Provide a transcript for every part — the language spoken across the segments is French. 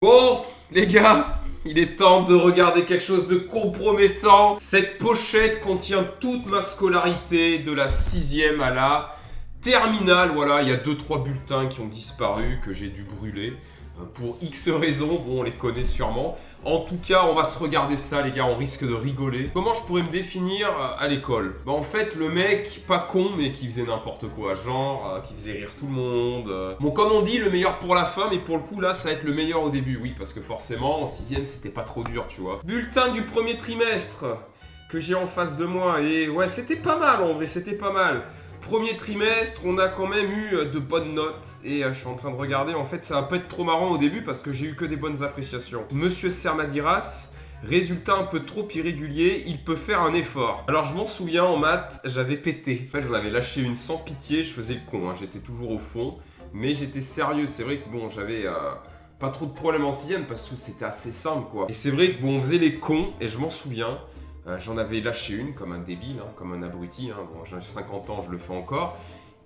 Bon, les gars, il est temps de regarder quelque chose de compromettant. Cette pochette contient toute ma scolarité de la 6e à la terminale. Voilà, il y a 2-3 bulletins qui ont disparu, que j'ai dû brûler. Pour X raisons, bon, on les connaît sûrement. En tout cas, on va se regarder ça, les gars, on risque de rigoler. Comment je pourrais me définir à l'école? Bah, en fait, le mec, pas con, mais qui faisait n'importe quoi. Genre, qui faisait rire tout le monde. Bon, comme on dit, le meilleur pour la fin, mais pour le coup, là, ça va être le meilleur au début. Oui, parce que forcément, en 6ème, c'était pas trop dur, tu vois. Bulletin du premier trimestre que j'ai en face de moi. Et ouais, c'était pas mal, en vrai, c'était pas mal. Premier trimestre, on a quand même eu de bonnes notes et je suis en train de regarder, en fait ça va pas être trop marrant au début parce que j'ai eu que des bonnes appréciations. Monsieur Sermadiras, résultat un peu trop irrégulier, il peut faire un effort. Alors je m'en souviens, en maths, j'avais pété. En fait j'en avais lâché une sans pitié, je faisais le con, hein. J'étais toujours au fond, mais j'étais sérieux. C'est vrai que bon, j'avais pas trop de problèmes en 6ème parce que c'était assez simple quoi. Et c'est vrai que bon, on faisait les cons et je m'en souviens. J'en avais lâché une comme un débile, hein, comme un abruti. Hein. Bon, j'ai 50 ans, je le fais encore.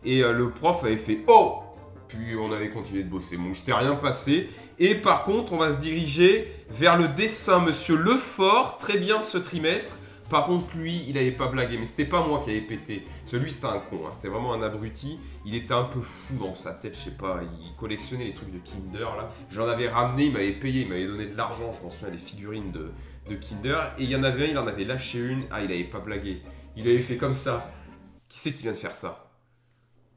Et le prof avait fait « Oh !» Puis on avait continué de bosser. Bon, il s'était rien passé. Et par contre, on va se diriger vers le dessin Monsieur Lefort, très bien ce trimestre. Par contre, lui, il n'avait pas blagué. Mais c'était pas moi qui avais pété. Celui, c'était un con. Hein. C'était vraiment un abruti. Il était un peu fou dans sa tête, je sais pas. Il collectionnait les trucs de Kinder, là. J'en avais ramené, il m'avait payé, il m'avait donné de l'argent. Je m'en souviens, les figurines de Kinder. Et il y en avait un, il en avait lâché une. Ah, il avait pas blagué. Il avait fait comme ça. Qui c'est qui vient de faire ça?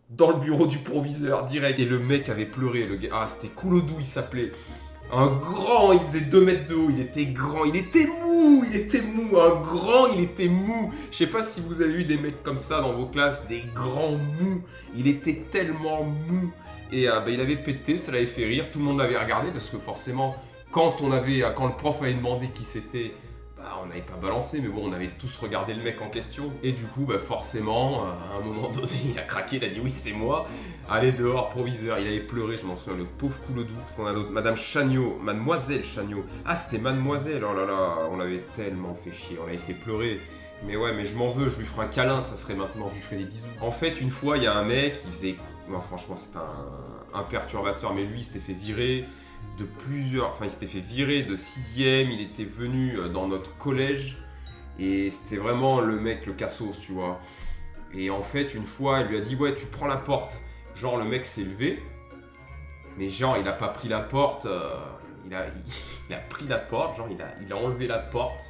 Dans le bureau du proviseur, direct. Et le mec avait pleuré, le gars. Ah, c'était Coulodou, il s'appelait. Un grand, il faisait 2 mètres de haut, il était grand, il était mou, un grand, il était mou. Je sais pas si vous avez eu des mecs comme ça dans vos classes, des grands mous. Il était tellement mou. Et bah, il avait pété, ça l'avait fait rire, tout le monde l'avait regardé parce que forcément, quand le prof avait demandé qui c'était, bah, on n'avait pas balancé, mais bon, on avait tous regardé le mec en question. Et du coup, bah, forcément, à un moment donné, il a craqué, il a dit oui, c'est moi. Allez dehors, proviseur. Il avait pleuré, je m'en souviens, le pauvre Coulodou. On a d'autres, Madame Chagnot, Mademoiselle Chagnot. Ah, c'était Mademoiselle, oh là là, on l'avait tellement fait chier, on l'avait fait pleurer. Mais ouais, mais je m'en veux, je lui ferai un câlin, ça serait maintenant, je lui ferai des bisous. En fait, une fois, il y a un mec, il faisait... Non, franchement, c'est un perturbateur, mais lui, il s'était fait virer de plusieurs... Enfin, il s'était fait virer de 6ème, il était venu dans notre collège, et c'était vraiment le mec, le cassos, tu vois. Et en fait, une fois, il lui a dit, ouais, tu prends la porte. Genre, le mec s'est levé, mais genre, il a pas pris la porte, il a pris la porte, genre, il a enlevé la porte.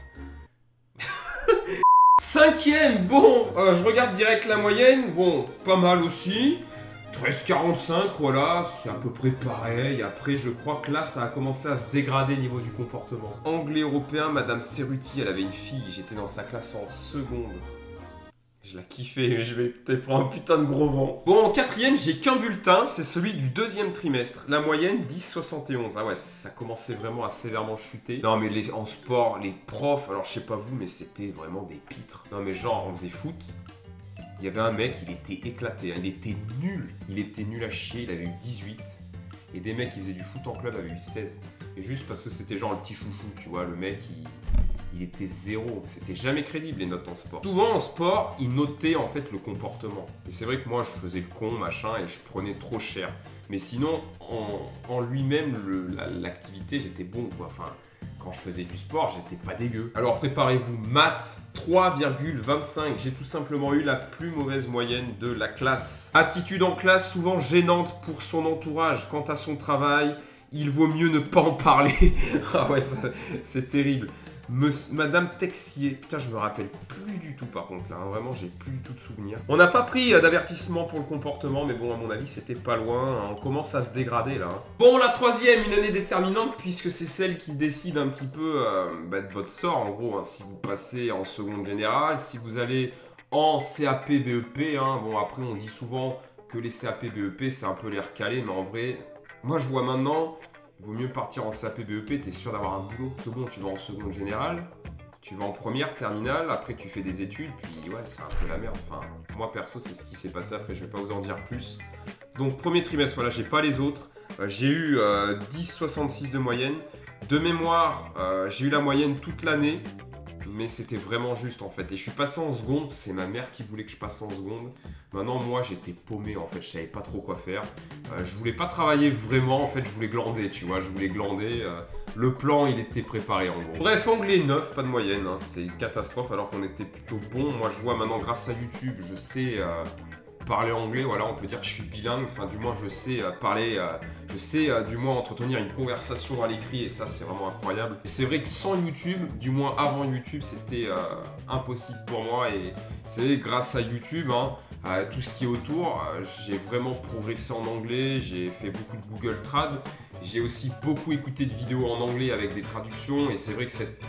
5ème, bon, je regarde direct la moyenne, bon, pas mal aussi. 13,45, voilà, c'est à peu près pareil. Après, je crois que là, ça a commencé à se dégrader niveau du comportement. Anglais européen, Madame Cerruti, elle avait une fille, j'étais dans sa classe en seconde. Je la kiffais, mais je vais peut-être prendre un putain de gros vent. Bon, en 4ème, j'ai qu'un bulletin, c'est celui du 2e trimestre. La moyenne, 10,71. Ah ouais, ça commençait vraiment à sévèrement chuter. Non, mais en sport, les profs, alors je sais pas vous, mais c'était vraiment des pitres. Non, mais genre, on faisait foot. Il y avait un mec, il était éclaté, hein, il était nul. Il était nul à chier, il avait eu 18. Et des mecs qui faisaient du foot en club avaient eu 16. Et juste parce que c'était genre le petit chouchou, tu vois, le mec, il était 0. C'était jamais crédible les notes en sport. Souvent en sport, ils notaient en fait le comportement. Et c'est vrai que moi, je faisais le con, machin, et je prenais trop cher. Mais sinon, en lui-même, l'activité, j'étais bon, quoi. Enfin, quand je faisais du sport, j'étais pas dégueu. Alors préparez-vous, maths 3,25. J'ai tout simplement eu la plus mauvaise moyenne de la classe. Attitude en classe souvent gênante pour son entourage. Quant à son travail, il vaut mieux ne pas en parler. Ah ouais, c'est terrible. Madame Texier, putain je me rappelle plus du tout par contre là, hein. Vraiment j'ai plus du tout de souvenirs. On n'a pas pris d'avertissement pour le comportement, mais bon à mon avis c'était pas loin, hein. On commence à se dégrader là. Hein. Bon la 3ème, une année déterminante puisque c'est celle qui décide un petit peu de votre sort en gros, hein. Si vous passez en seconde générale, si vous allez en CAP BEP, hein. Bon après on dit souvent que les CAP BEP c'est un peu l'air calé, mais en vrai, moi je vois maintenant... Il vaut mieux partir en CAP BEP, t'es sûr d'avoir un boulot. C'est bon, tu vas en seconde générale, tu vas en première, terminale, après tu fais des études, puis ouais, c'est un peu la merde. Enfin, moi perso, c'est ce qui s'est passé après, je vais pas vous en dire plus. Donc, premier trimestre, voilà, j'ai pas les autres. J'ai eu 10,66 de moyenne. De mémoire, j'ai eu la moyenne toute l'année. mais c'était vraiment juste en fait. Et je suis passé en seconde, c'est ma mère qui voulait que je passe en seconde. Maintenant, moi, j'étais paumé en fait, je savais pas trop quoi faire. Je voulais pas travailler vraiment, en fait, je voulais glander, tu vois, je voulais glander. Le plan, il était préparé en gros. Bref, anglais 9, pas de moyenne, hein, c'est une catastrophe alors qu'on était plutôt bon. Moi, je vois maintenant grâce à YouTube, je sais parler anglais, voilà, on peut dire que je suis bilingue, enfin du moins je sais parler, je sais du moins entretenir une conversation à l'écrit et ça c'est vraiment incroyable. Et c'est vrai que sans YouTube, du moins avant YouTube, c'était impossible pour moi et c'est grâce à YouTube, hein, à tout ce qui est autour, j'ai vraiment progressé en anglais, j'ai fait beaucoup de Google Trad, j'ai aussi beaucoup écouté de vidéos en anglais avec des traductions et c'est vrai que cette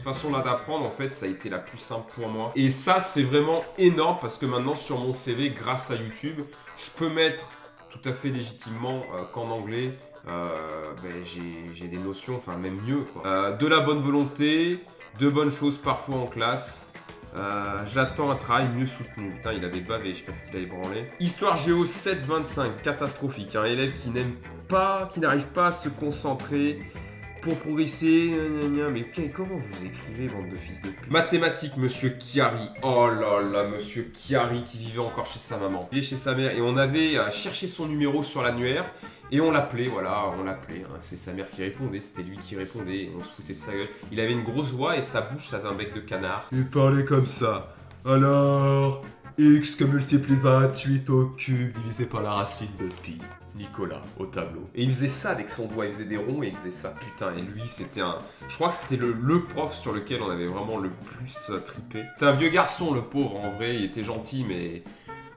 façon-là d'apprendre, en fait, ça a été la plus simple pour moi. Et ça, c'est vraiment énorme parce que maintenant, sur mon CV, grâce à YouTube, je peux mettre tout à fait légitimement qu'en anglais, j'ai des notions, enfin même mieux, quoi. De la bonne volonté, de bonnes choses parfois en classe. J'attends un travail mieux soutenu. Putain, il avait bavé, je sais pas ce qu'il avait branlé. Histoire Géo 7-25, catastrophique. Un élève qui n'aime pas, qui n'arrive pas à se concentrer pour progresser. Mais comment vous écrivez, bande de fils de pute? Mathématiques, monsieur Chiari. Oh là là, monsieur Chiari qui vivait encore chez sa maman. Il est chez sa mère et on avait cherché son numéro sur l'annuaire. Et on l'appelait, voilà, on l'appelait. Hein. C'est sa mère qui répondait, c'était lui qui répondait. Et on se foutait de sa gueule. Il avait une grosse voix et sa bouche avait un bec de canard. Il parlait comme ça. Alors, x que multiplie 28 au cube divisé par la racine de pi. Nicolas, au tableau. Et il faisait ça avec son doigt, il faisait des ronds et il faisait ça. Putain, et lui, c'était un... Je crois que c'était le prof sur lequel on avait vraiment le plus trippé. C'était un vieux garçon, le pauvre, en vrai. Il était gentil, mais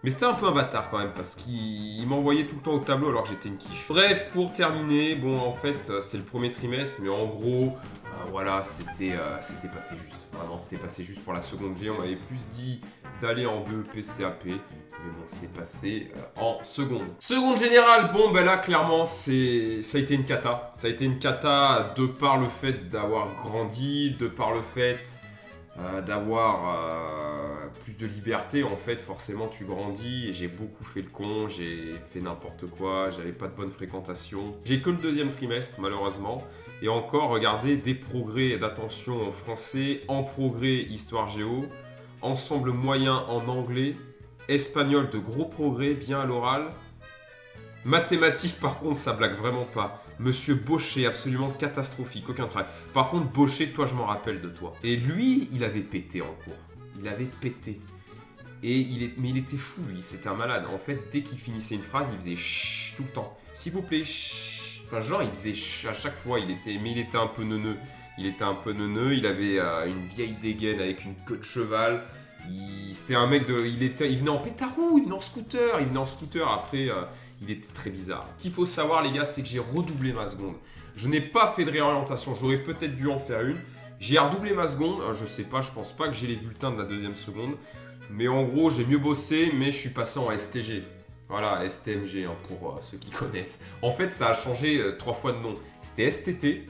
c'était un peu un bâtard quand même, parce qu'il m'envoyait tout le temps au tableau alors que j'étais une quiche. Bref, pour terminer, bon, en fait, c'est le premier trimestre, mais en gros, voilà, c'était passé juste. Vraiment, c'était passé juste pour la seconde G. On m'avait plus dit d'aller en BEP CAP. Mais bon, c'était passé en seconde. Seconde générale, bon, ben là, clairement, ça a été une cata. Ça a été une cata de par le fait d'avoir grandi, de par le fait d'avoir plus de liberté. En fait, forcément, tu grandis et j'ai beaucoup fait le con, j'ai fait n'importe quoi, j'avais pas de bonne fréquentation. J'ai que le deuxième trimestre, malheureusement. Et encore, regardez, des progrès d'attention en français, en progrès histoire géo, ensemble moyen en anglais, espagnol de gros progrès, bien à l'oral. Mathématiques, par contre, ça blague vraiment pas. Monsieur Baucher, absolument catastrophique, aucun travail. Par contre, Baucher, toi, je m'en rappelle de toi. Et lui, il avait pété en cours. Il avait pété. Mais il était fou, lui, c'était un malade. En fait, dès qu'il finissait une phrase, il faisait chut tout le temps. S'il vous plaît, chut. Enfin, genre, il faisait chut à chaque fois. Mais il était un peu neuneux. Il avait une vieille dégaine avec une queue de cheval. C'était un mec il venait en pétarou, il venait en scooter. Après, il était très bizarre. Ce qu'il faut savoir, les gars, c'est que j'ai redoublé ma seconde. Je n'ai pas fait de réorientation. J'aurais peut-être dû en faire une. J'ai redoublé ma seconde. Je sais pas, je pense pas que j'ai les bulletins de la deuxième seconde. Mais en gros, j'ai mieux bossé, mais je suis passé en STG. Voilà, STMG, hein, pour ceux qui connaissent. En fait, ça a changé 3 fois de nom. C'était STT.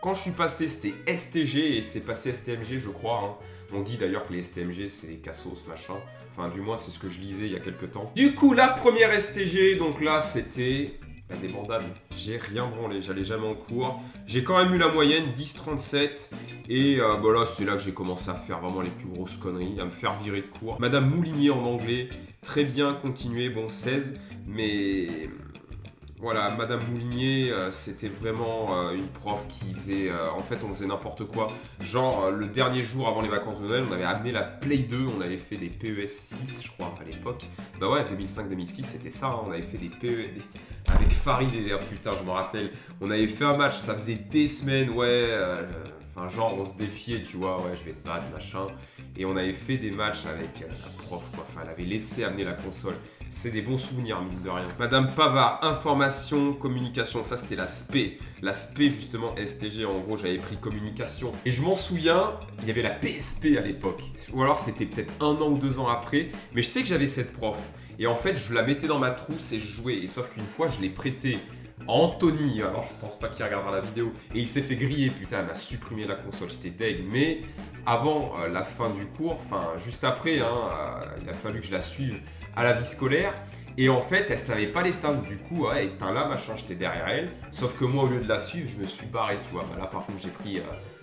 Quand je suis passé, c'était STG et c'est passé STMG, je crois. Hein. On dit d'ailleurs que les STMG, c'est des cassos, machin. Enfin, du moins, c'est ce que je lisais il y a quelques temps. Du coup, la première STG, donc là, c'était la débandade. J'ai rien branlé, j'allais jamais en cours. J'ai quand même eu la moyenne, 10,37. Et là, c'est là que j'ai commencé à faire vraiment les plus grosses conneries, à me faire virer de cours. Madame Moulinier en anglais, très bien, continuez, bon, 16. Mais... Voilà, Madame Moulinier, c'était vraiment une prof qui faisait... en fait, on faisait n'importe quoi. Genre, le dernier jour avant les vacances de Noël, on avait amené la Play 2, on avait fait des PES 6, je crois, à l'époque. Bah ouais, 2005-2006, c'était ça, hein, on avait fait des PES... Avec Farid et... putain, je me rappelle. On avait fait un match, ça faisait des semaines, ouais... Enfin, genre, on se défiait, tu vois, ouais, je vais te battre, machin. Et on avait fait des matchs avec la prof, quoi. Enfin, elle avait laissé amener la console. C'est des bons souvenirs, mine de rien. Madame Pavard, information, communication. Ça, c'était la SP. La SP, justement, STG. En gros, j'avais pris communication. Et je m'en souviens, il y avait la PSP à l'époque. Ou alors, c'était peut-être 1 an ou 2 ans après. Mais je sais que j'avais cette prof. Et en fait, je la mettais dans ma trousse et je jouais. Et sauf qu'une fois, je l'ai prêtée Anthony, alors je pense pas qu'il regardera la vidéo, et il s'est fait griller, putain, elle m'a supprimé la console, j'étais deg, mais avant la fin du cours, enfin juste après, hein, il a fallu que je la suive à la vie scolaire, et en fait elle savait pas l'éteindre, du coup, ouais, éteins là, machin, j'étais derrière elle, sauf que moi au lieu de la suivre, je me suis barré, tu vois, bah, là par contre j'ai pris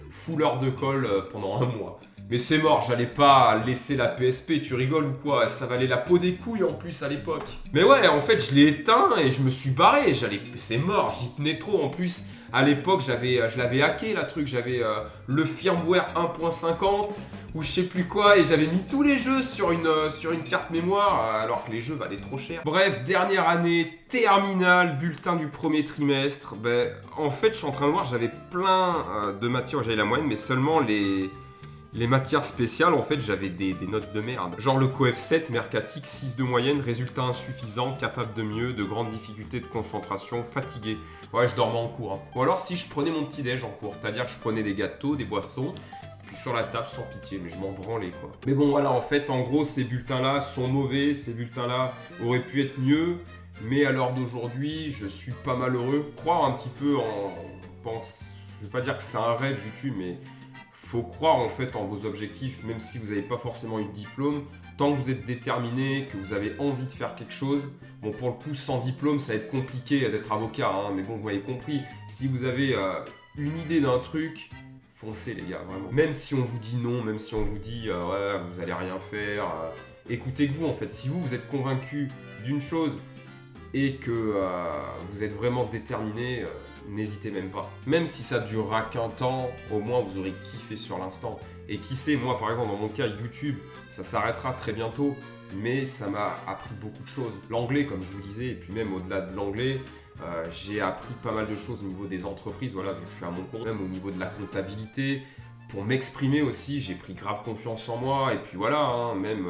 fouleur de colle pendant un mois. Mais c'est mort, j'allais pas laisser la PSP, tu rigoles ou quoi? Ça valait la peau des couilles en plus à l'époque. Mais ouais, en fait, je l'ai éteint et je me suis barré. C'est mort, j'y tenais trop. En plus, à l'époque, je l'avais hacké, la truc. J'avais le firmware 1.50 ou je sais plus quoi. Et j'avais mis tous les jeux sur une carte mémoire alors que les jeux valaient trop cher. Bref, dernière année, terminale, bulletin du premier trimestre. Ben, en fait, je suis en train de voir, j'avais plein de matières où j'avais la moyenne, mais seulement les matières spéciales, en fait, j'avais des notes de merde. Genre le coef 7, mercatique, 6 de moyenne, résultat insuffisant, capable de mieux, de grandes difficultés de concentration, fatigué. Ouais, je dormais en cours. Hein. Ou alors si je prenais mon petit déj en cours, c'est-à-dire que je prenais des gâteaux, des boissons, puis sur la table sans pitié, mais je m'en branlais quoi. Mais bon voilà, en fait, en gros, ces bulletins-là sont mauvais, ces bulletins-là auraient pu être mieux, mais à l'heure d'aujourd'hui, je suis pas malheureux. Croire un petit peu je vais pas dire que c'est un rêve YouTube, mais faut croire en fait en vos objectifs, même si vous n'avez pas forcément eu de diplôme, tant que vous êtes déterminé, que vous avez envie de faire quelque chose. Bon, pour le coup, sans diplôme, ça va être compliqué d'être avocat, hein, mais bon, vous m'avez compris. Si vous avez une idée d'un truc, foncez les gars, vraiment. Même si on vous dit non, même si on vous dit ouais, vous allez rien faire, écoutez que vous en fait. Si vous êtes convaincu d'une chose et que vous êtes vraiment déterminé, n'hésitez même pas. Même si ça durera qu'un temps, au moins vous aurez kiffé sur l'instant. Et qui sait, moi par exemple dans mon cas YouTube, ça s'arrêtera très bientôt, mais ça m'a appris beaucoup de choses. L'anglais comme je vous disais, et puis même au-delà de l'anglais, j'ai appris pas mal de choses au niveau des entreprises, voilà, vu que je suis à mon compte, même au niveau de la comptabilité. Pour m'exprimer aussi, j'ai pris grave confiance en moi, et puis voilà, hein, même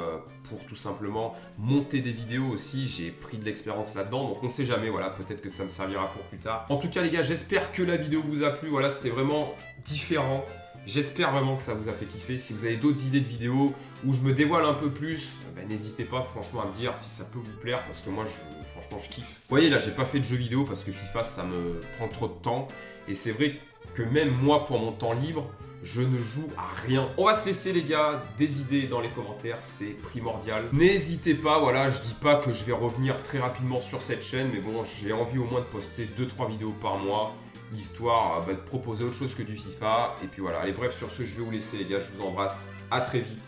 pour tout simplement monter des vidéos aussi, j'ai pris de l'expérience là-dedans, donc on sait jamais, voilà, peut-être que ça me servira pour plus tard. En tout cas les gars, j'espère que la vidéo vous a plu, voilà, c'était vraiment différent. J'espère vraiment que ça vous a fait kiffer. Si vous avez d'autres idées de vidéos où je me dévoile un peu plus, ben, n'hésitez pas franchement à me dire si ça peut vous plaire, parce que moi franchement je kiffe. Vous voyez là, j'ai pas fait de jeux vidéo parce que FIFA ça me prend trop de temps, et c'est vrai que même moi pour mon temps libre, je ne joue à rien. On va se laisser les gars des idées dans les commentaires, c'est primordial. N'hésitez pas, voilà, je dis pas que je vais revenir très rapidement sur cette chaîne, mais bon, j'ai envie au moins de poster 2-3 vidéos par mois, histoire de proposer autre chose que du FIFA. Et puis voilà, allez bref, sur ce, je vais vous laisser les gars, je vous embrasse, à très vite.